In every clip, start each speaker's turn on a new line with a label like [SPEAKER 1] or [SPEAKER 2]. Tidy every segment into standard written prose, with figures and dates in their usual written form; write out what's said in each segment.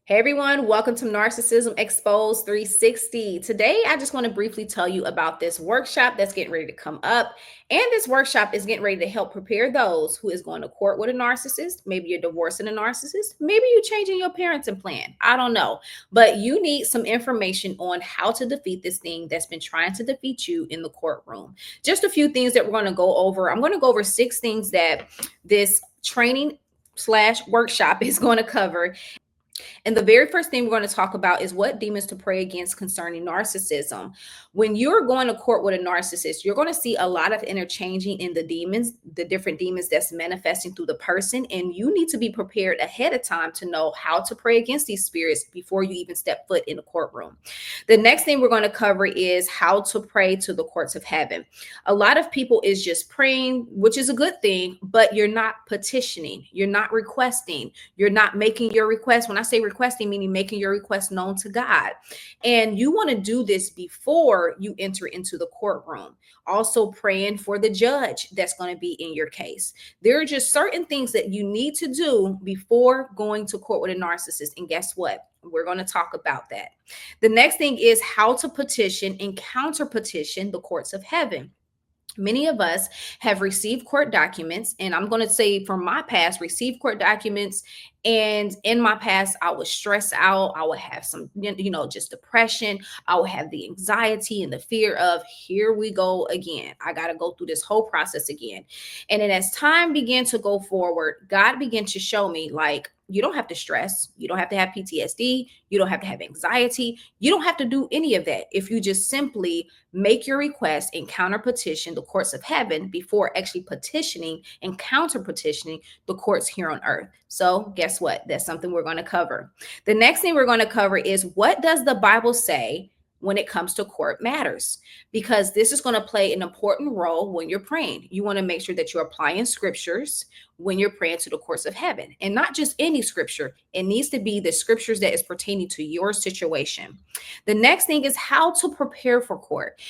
[SPEAKER 1] Hey everyone, welcome to Narcissism Exposed 360. Today, I just want to briefly tell you about this workshop that's getting ready to come up. And this workshop is getting ready to help prepare those who is going to court with a narcissist. Maybe you're divorcing a narcissist. Maybe you're changing your parenting plan. I don't know. But you need some information on how to defeat this thing that's been trying to defeat you in the courtroom. Just a few things that we're going to go over. I'm going to go over 6 things that this training slash workshop is going to cover. And the very first thing we're going to talk about is what demons to pray against concerning narcissism. When you're going to court with a narcissist, you're going to see a lot of interchanging in the demons, the different demons that's manifesting through the person. And you need to be prepared ahead of time to know how to pray against these spirits before you even step foot in the courtroom. The next thing we're going to cover is how to pray to the courts of heaven. A lot of people is just praying, which is a good thing, but you're not petitioning, you're not requesting, you're not making your request. When I say requesting, meaning making your request known to God. And you want to do this before you enter into the courtroom. Also praying for the judge that's going to be in your case. There are just certain things that you need to do before going to court with a narcissist. And guess what? We're going to talk about that. The next thing is how to petition and counter petition the courts of heaven. Many of us have received court documents, and I'm going to say from my past, received court documents. And in my past, I was stressed out. I would have some, just depression. I would have the anxiety and the fear of, here we go again. I got to go through this whole process again. And then as time began to go forward, God began to show me, like, you don't have to stress. You don't have to have PTSD. You don't have to have anxiety. You don't have to do any of that if you just simply make your request and counter petition the courts of heaven before actually petitioning and counter petitioning the courts here on earth. So guess what? That's something we're going to cover. The next thing we're going to cover is, what does the Bible say when it comes to court matters? Because this is going to play an important role when you're praying. You want to make sure that you're applying scriptures when you're praying to the courts of heaven, and not just any scripture. It needs to be the scriptures that is pertaining to your situation. The next thing is how to prepare for court.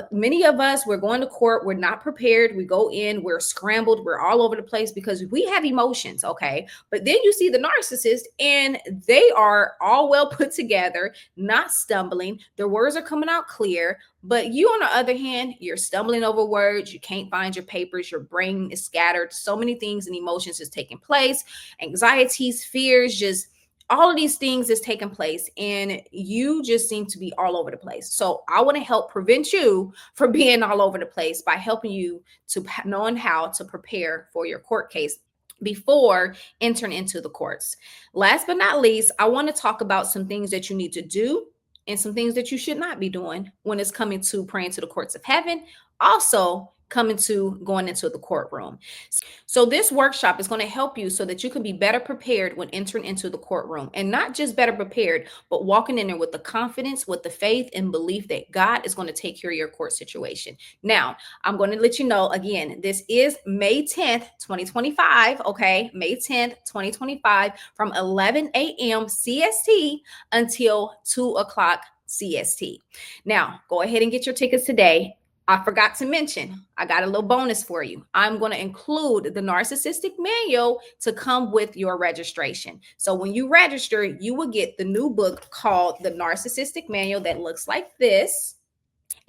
[SPEAKER 1] Many of us, we're going to court, we're not prepared. We go in, we're scrambled, we're all over the place because we have emotions, okay? But then you see the narcissist and they are all well put together, not stumbling. Their words are coming out clear. But you, on the other hand, you're stumbling over words. You can't find your papers. Your brain is scattered. So many things and emotions is taking place. Anxieties, fears, just all of these things is taking place. And you just seem to be all over the place. So I want to help prevent you from being all over the place by helping you to knowing how to prepare for your court case before entering into the courts. Last but not least, I want to talk about some things that you need to do and some things that you should not be doing when it's coming to praying to the courts of heaven. Also coming to going into the courtroom. So this workshop is going to help you so that you can be better prepared when entering into the courtroom, and not just better prepared, but walking in there with the confidence, with the faith and belief that God is going to take care of your court situation. Now, I'm going to let you know again, this is May 10th, 2025. Okay. May 10th, 2025 from 11 a.m. CST until 2 o'clock CST. Now, go ahead and get your tickets today. I forgot to mention, I got a little bonus for you. I'm going to include the narcissistic manual to come with your registration. So when you register, you will get the new book called The Narcissistic Manual that looks like this.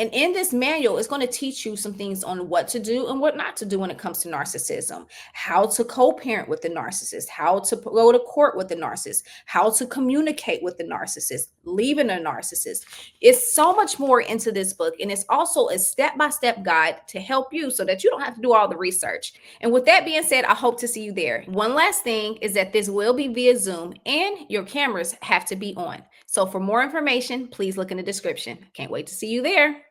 [SPEAKER 1] And in this manual, it's going to teach you some things on what to do and what not to do when it comes to narcissism, how to co-parent with the narcissist, how to go to court with the narcissist, how to communicate with the narcissist, leaving a narcissist. It's so much more into this book. And it's also a step-by-step guide to help you so that you don't have to do all the research. And with that being said, I hope to see you there. One last thing is that this will be via Zoom and your cameras have to be on. So for more information, please look in the description. Can't wait to see you there.